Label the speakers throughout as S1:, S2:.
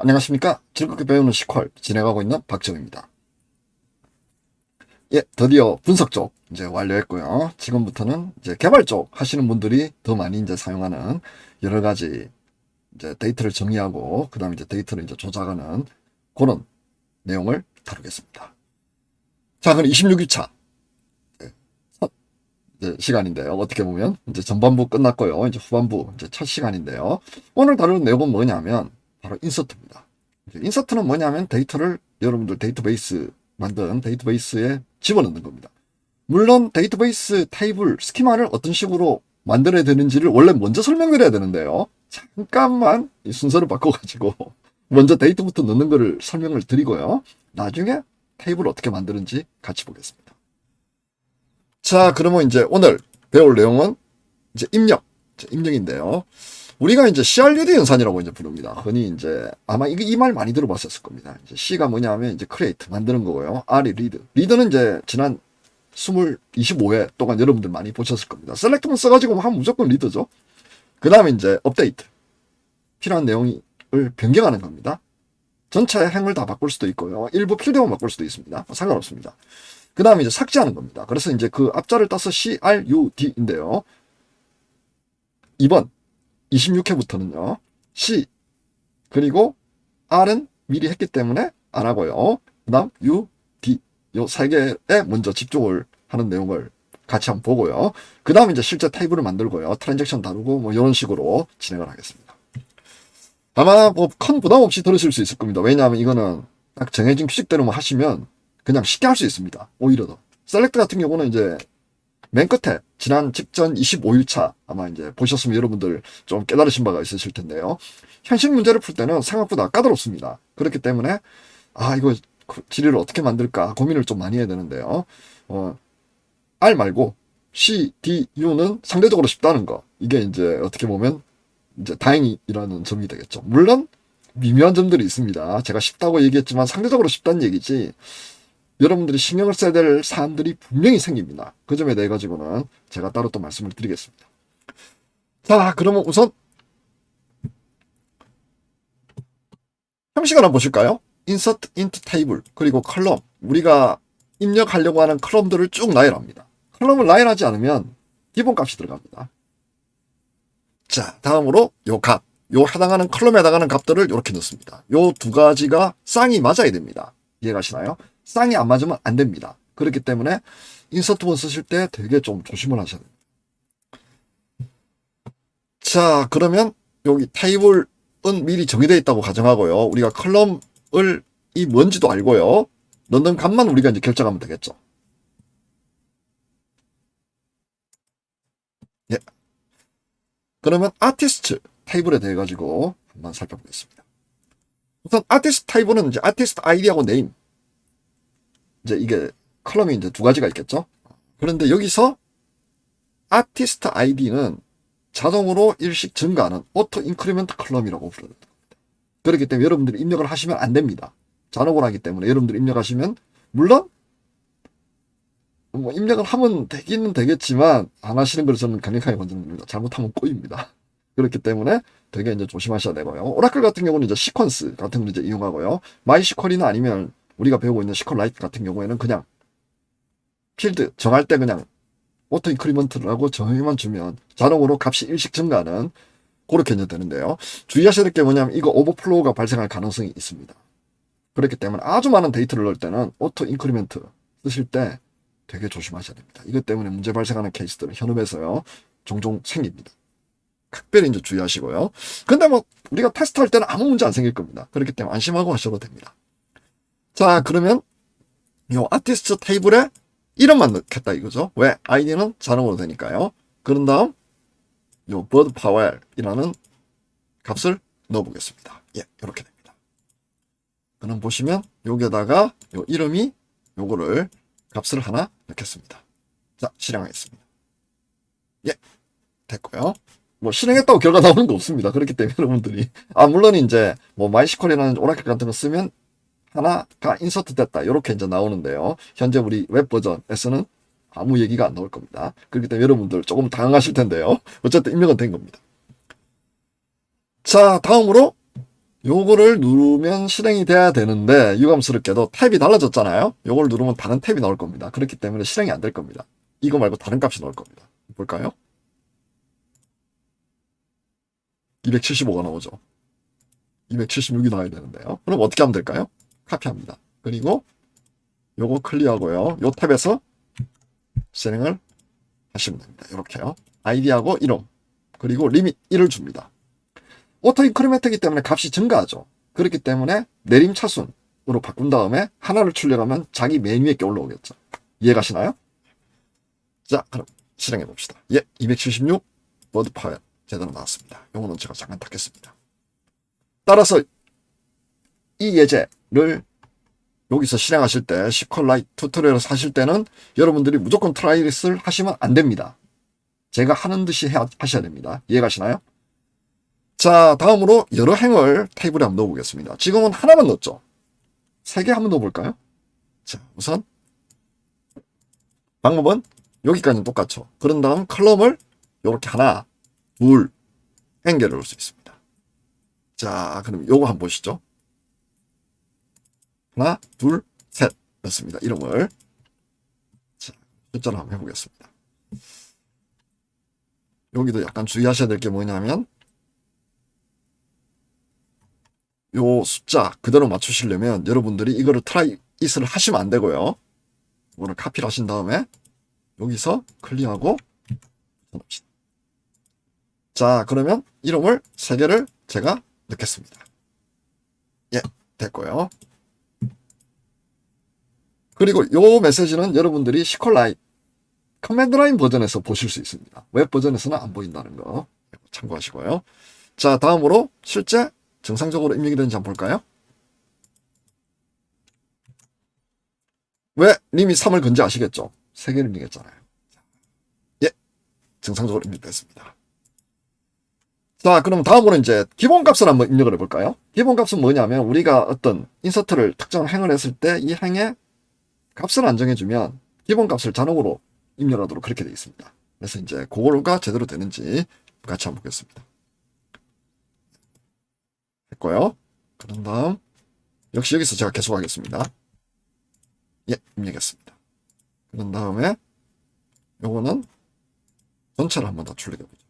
S1: 안녕하십니까. 즐겁게 배우는 시퀄 진행하고 있는 박정입니다. 예, 드디어 분석 쪽 이제 완료했고요. 지금부터는 이제 개발 쪽 하시는 분들이 더 많이 이제 사용하는 여러 가지 이제 데이터를 정의하고 그다음에 이제 데이터를 이제 조작하는 그런 내용을 다루겠습니다. 자, 그럼 26일차 시간인데요. 어떻게 보면 이제 전반부 끝났고요. 이제 후반부 이제 첫 시간인데요. 오늘 다룰 내용은 뭐냐면 바로 인서트입니다. 인서트는 뭐냐면 데이터를 여러분들 데이터베이스 만든 데이터베이스에 집어넣는 겁니다. 물론 데이터베이스 테이블 스키마를 어떤 식으로 만들어야 되는지를 원래 먼저 설명을 해야 되는데요. 잠깐만 이 순서를 바꿔가지고 먼저 데이터부터 넣는 거를 설명을 드리고요. 나중에 테이블 어떻게 만드는지 같이 보겠습니다. 자, 그러면 이제 오늘 배울 내용은 이제 입력인데요. 우리가 이제 CRUD 연산이라고 이제 부릅니다. 흔히 이제 아마 이 말 많이 들어봤었을 겁니다. 이제 C가 뭐냐면 이제 create 만드는 거고요. R이 read. read는 이제 지난 25회 동안 여러분들 많이 보셨을 겁니다. select만 써가지고 하면 무조건 read죠. 그 다음에 이제 update. 필요한 내용을 변경하는 겁니다. 전체 행을 다 바꿀 수도 있고요. 일부 필드만 바꿀 수도 있습니다. 상관없습니다. 그 다음에 이제 삭제하는 겁니다. 그래서 이제 그 앞자를 따서 CRUD인데요. 이번 26회부터는요. C 그리고 R은 미리 했기 때문에 안 하고요. 그 다음 U, D 요 세 개에 먼저 집중을 하는 내용을 같이 한번 보고요. 그 다음 이제 실제 테이블을 만들고요. 트랜잭션 다루고 뭐 이런 식으로 진행을 하겠습니다. 아마 뭐 큰 부담 없이 들으실 수 있을 겁니다. 왜냐하면 이거는 딱 정해진 규칙대로만 하시면 그냥 쉽게 할 수 있습니다. 오히려 더. 셀렉트 같은 경우는 이제 맨 끝에 지난 직전 25일차 아마 이제 보셨으면 여러분들 좀 깨달으신 바가 있으실 텐데요. 현실 문제를 풀 때는 생각보다 까다롭습니다. 그렇기 때문에 이거 지리를 어떻게 만들까 고민을 좀 많이 해야 되는데요. R 말고 C, D, U는 상대적으로 쉽다는 거. 이게 이제 어떻게 보면 이제 다행이라는 점이 되겠죠. 물론 미묘한 점들이 있습니다. 제가 쉽다고 얘기했지만 상대적으로 쉽다는 얘기지 여러분들이 신경을 써야 될 사안들이 분명히 생깁니다. 그 점에 대해 가지고는 제가 따로 또 말씀을 드리겠습니다. 자, 그러면 우선 형식을 한번 보실까요? insert into table 그리고 컬럼 우리가 입력하려고 하는 컬럼들을 쭉 나열합니다. 컬럼을 나열하지 않으면 기본 값이 들어갑니다. 자, 다음으로 요 해당하는 컬럼에 해당하는 값들을 이렇게 넣습니다. 요 두 가지가 쌍이 맞아야 됩니다. 이해가시나요? 쌍이 안 맞으면 안 됩니다. 그렇기 때문에 인서트본 쓰실 때 되게 좀 조심을 하셔야 됩니다. 자, 그러면 여기 테이블은 미리 정의되어 있다고 가정하고요. 우리가 컬럼을 이 뭔지도 알고요. 넣는 값만 우리가 이제 결정하면 되겠죠. 예. 그러면 아티스트 테이블에 대해 가지고 한번 살펴보겠습니다. 우선 아티스트 테이블은 이제 아티스트 아이디하고 네임 이제 이게 컬럼이 이제 두 가지가 있겠죠. 그런데 여기서 아티스트 아이디는 자동으로 일씩 증가하는 오토 인크리먼트 컬럼이라고 부릅니다. 그렇기 때문에 여러분들이 입력을 하시면 안 됩니다. 잔혹을 하기 때문에 여러분들이 입력하시면 물론 뭐 입력을 하면 되기는 되겠지만 안 하시는 걸 저는 강력하게 권장드립니다. 잘못하면 꼬입니다. 그렇기 때문에 되게 이제 조심하셔야 되고요. 오라클 같은 경우는 이제 시퀀스 같은 걸 이제 이용하고요. 마이시퀄이나 아니면 우리가 배우고 있는 시퀄라이트 같은 경우에는 그냥 필드 정할 때 그냥 오토 인크리먼트라고 정의만 주면 자동으로 값이 일씩 증가하는 그렇게 이제 되는데요. 주의하셔야 될 게 뭐냐면 이거 오버플로우가 발생할 가능성이 있습니다. 그렇기 때문에 아주 많은 데이터를 넣을 때는 오토 인크리먼트 쓰실 때 되게 조심하셔야 됩니다. 이것 때문에 문제 발생하는 케이스들은 현업에서요 종종 생깁니다. 각별히 이제 주의하시고요. 근데 뭐 우리가 테스트할 때는 아무 문제 안 생길 겁니다. 그렇기 때문에 안심하고 하셔도 됩니다. 자, 그러면 이 아티스트 테이블에 이름만 넣겠다 이거죠. 왜? 아이디는 자동으로 되니까요. 그런 다음 요 버드 파웰이라는 값을 넣어보겠습니다. 예, 이렇게 됩니다. 그럼 보시면 여기에다가 요 이름이 요거를 값을 하나 넣겠습니다. 자, 실행하겠습니다. 예, 됐고요. 뭐 실행했다고 결과 나오는 거 없습니다. 그렇기 때문에 여러분들이 물론 이제 뭐 마이시퀄이라는 오라클 같은 거 쓰면 하나가 인서트 됐다 이렇게 이제 나오는데요. 현재 우리 웹 버전에서는 아무 얘기가 안 나올 겁니다. 그렇기 때문에 여러분들 조금 당황하실 텐데요. 어쨌든 입력은 된 겁니다. 자, 다음으로 요거를 누르면 실행이 돼야 되는데 유감스럽게도 탭이 달라졌잖아요. 요걸 누르면 다른 탭이 나올 겁니다. 그렇기 때문에 실행이 안 될 겁니다. 이거 말고 다른 값이 나올 겁니다. 볼까요? 275가 나오죠. 276이 나와야 되는데요. 그럼 어떻게 하면 될까요? 카피합니다. 그리고 요거 클리어하고요. 요 탭에서 실행을 하시면 됩니다. 이렇게요. 아이디하고 이름 그리고 리밋 1을 줍니다. 오토 인크리멘트이기 때문에 값이 증가하죠. 그렇기 때문에 내림 차순으로 바꾼 다음에 하나를 출력하면 자기 맨 위에 게 올라오겠죠. 이해가시나요? 자, 그럼 실행해 봅시다. 예, 276 워드 파일 제대로 나왔습니다. 요거는 제가 잠깐 닫겠습니다. 따라서 이 예제를 여기서 실행하실 때 시퀄라이트 튜토리얼을 하실 때는 여러분들이 무조건 트라이릿을 하시면 안 됩니다. 제가 하는 듯이 하셔야 됩니다. 이해가시나요? 자, 다음으로 여러 행을 테이블에 한번 넣어보겠습니다. 지금은 하나만 넣었죠. 3개 한번 넣어볼까요? 자, 우선 방법은 여기까지는 똑같죠. 그런 다음 컬럼을 이렇게 하나, 둘, 행계를 넣을 수 있습니다. 자, 그럼 요거 한번 보시죠. 하나, 둘, 셋 넣습니다. 이름을. 자, 숫자로 한번 해보겠습니다. 여기도 약간 주의하셔야 될 게 뭐냐면 요 숫자 그대로 맞추시려면 여러분들이 이거를 트라이잇을 하시면 안 되고요. 이거를 카피를 하신 다음에 여기서 클릭하고 붙여놓읍시다. 자, 그러면 이름을 3개를 제가 넣겠습니다. 예, 됐고요. 그리고 요 메시지는 여러분들이 시퀄라이트 커맨드 라인 버전에서 보실 수 있습니다. 웹 버전에서는 안 보인다는 거 참고하시고요. 자, 다음으로 실제 정상적으로 입력이 되는지 한번 볼까요? 왜 님이 3을 건지 아시겠죠? 3개를 입력했잖아요. 예, 정상적으로 입력됐습니다. 자, 그럼 다음으로 이제 기본값을 한번 입력을 해볼까요? 기본값은 뭐냐면 우리가 어떤 인서트를 특정 행을 했을 때 이 행에 값을 안 정해주면 기본값을 자동으로 입력하도록 그렇게 되어 있습니다. 그래서 이제 그거가 제대로 되는지 같이 한번 보겠습니다. 됐고요. 그런 다음 역시 여기서 제가 계속하겠습니다. 예, 입력했습니다. 그런 다음에 요거는 전체를 한번 더 출력해보죠.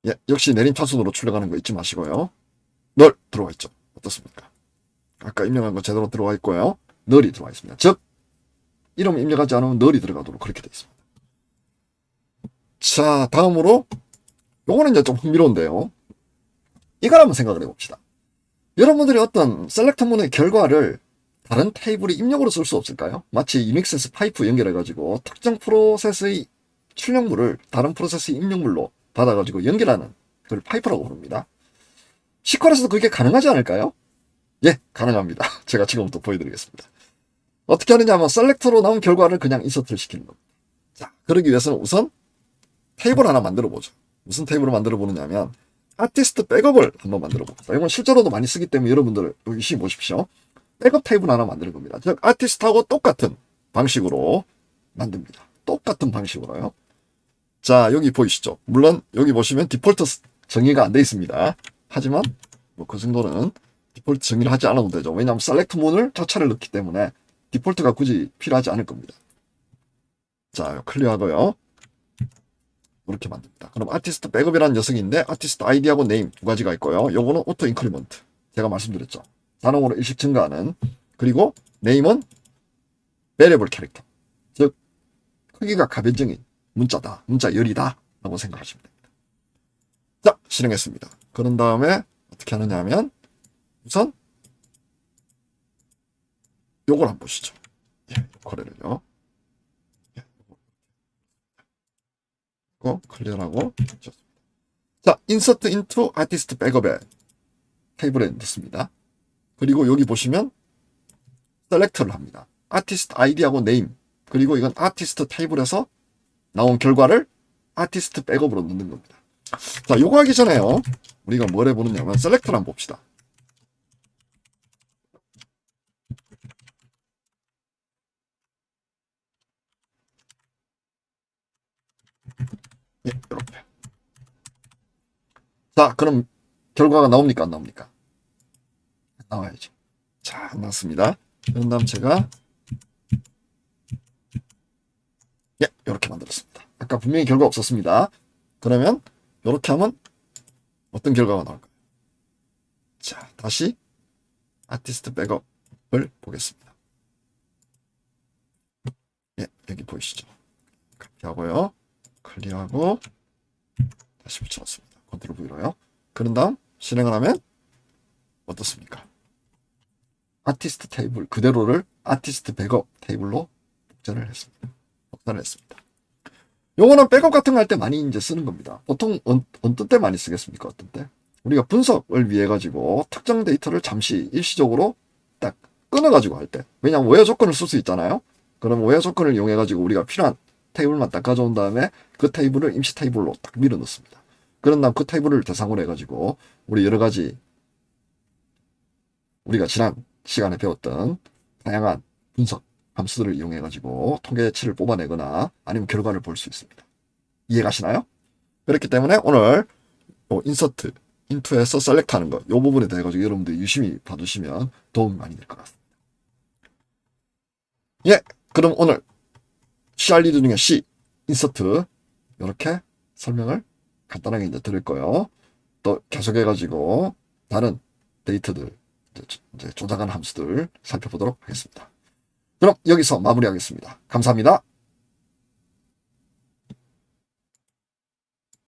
S1: 예, 역시 내림 차순으로 출력하는 거 잊지 마시고요. 널 들어와 있죠. 어떻습니까? 아까 입력한 거 제대로 들어와 있고요. 널이 들어와 있습니다. 즉 이름 입력하지 않으면 널이 들어가도록 그렇게 되어 있습니다. 자, 다음으로 요거는 이제 좀 흥미로운데요. 이걸 한번 생각을 해봅시다. 여러분들이 어떤 셀렉트문의 결과를 다른 테이블에 입력으로 쓸 수 없을까요? 마치 유닉스에서 파이프 연결해가지고 특정 프로세스의 출력물을 다른 프로세스의 입력물로 받아가지고 연결하는 그걸 파이프라고 부릅니다. 시퀄에서도 그게 가능하지 않을까요? 예, 가능합니다. 제가 지금부터 보여드리겠습니다. 어떻게 하느냐 하면 셀렉터로 나온 결과를 그냥 인서트를 시키는 겁니다. 자, 그러기 위해서는 우선 테이블 하나 만들어 보죠. 무슨 테이블을 만들어 보느냐면 아티스트 백업을 한번 만들어 봅니다. 이건 실제로도 많이 쓰기 때문에 여러분들 여기 보십시오. 백업 테이블 하나 만드는 겁니다. 즉 아티스트하고 똑같은 방식으로 만듭니다. 똑같은 방식으로요. 자, 여기 보이시죠? 물론 여기 보시면 디폴트 정의가 안 돼 있습니다. 하지만 뭐 그 정도는 디폴트 정의를 하지 않아도 되죠. 왜냐하면 셀렉트 문을 자체를 넣기 때문에 디폴트가 굳이 필요하지 않을 겁니다. 자, 클리어하고요. 이렇게 만듭니다. 그럼 아티스트 백업이라는 녀석인데 아티스트 아이디하고 네임 두 가지가 있고요. 요거는 오토 인크리먼트. 제가 말씀드렸죠. 자동으로 일식 증가하는. 그리고 네임은 베리어블 캐릭터. 즉 크기가 가변적인 문자다. 문자 열이다. 라고 생각하시면 됩니다. 자, 실행했습니다. 그런 다음에 어떻게 하느냐 하면 우선 요걸 한번 보시죠. 예, 거래를요. 클리어하고 자, insert into artist backup에 테이블에 넣습니다. 그리고 여기 보시면 셀렉트를 합니다. 아티스트 아이디하고 네임 그리고 이건 아티스트 테이블에서 나온 결과를 아티스트 백업으로 넣는 겁니다. 자, 요거 하기 전에요. 우리가 뭘 해보느냐면 셀렉트를 한번 봅시다. 예, 이렇게. 자, 그럼 결과가 나옵니까? 안 나옵니까? 나와야죠. 자, 안 나왔습니다. 그런 다음 제가 예, 이렇게 만들었습니다. 아까 분명히 결과 없었습니다. 그러면 이렇게 하면 어떤 결과가 나올까요? 자, 다시 아티스트 백업을 보겠습니다. 예, 여기 보이시죠? 카피하고요. 클리어하고 다시 붙여놨습니다. 컨트롤 V로요. 그런 다음 실행을 하면 어떻습니까? 아티스트 테이블 그대로를 아티스트 백업 테이블로 복제를 했습니다. 복사를 했습니다. 요거는 백업 같은 거 할 때 많이 이제 쓰는 겁니다. 보통 어떤 때 많이 쓰겠습니까? 어떤 때? 우리가 분석을 위해 가지고 특정 데이터를 잠시 일시적으로 딱 끊어가지고 할 때. 왜냐하면 오해 조건을 쓸 수 있잖아요. 그럼 오해 조건을 이용해 가지고 우리가 필요한 테이블만 딱 가져온 다음에 그 테이블을 임시 테이블로 딱 밀어 넣습니다. 그런 다음 그 테이블을 대상으로 해가지고 우리 여러 가지 우리가 지난 시간에 배웠던 다양한 분석 함수들을 이용해 가지고 통계치를 뽑아내거나 아니면 결과를 볼 수 있습니다. 이해가시나요? 그렇기 때문에 오늘 인서트, 인투에서 셀렉트 하는 거, 이 부분에 대해 가지고 여러분들 유심히 봐두시면 도움이 많이 될 것 같습니다. 예, 그럼 오늘 C 알리드 중에 C, 인서트 이렇게 설명을 간단하게 이제 드릴 거예요. 또 계속해 가지고 다른 데이터들 이제 조작한 함수들 살펴보도록 하겠습니다. 그럼 여기서 마무리하겠습니다. 감사합니다.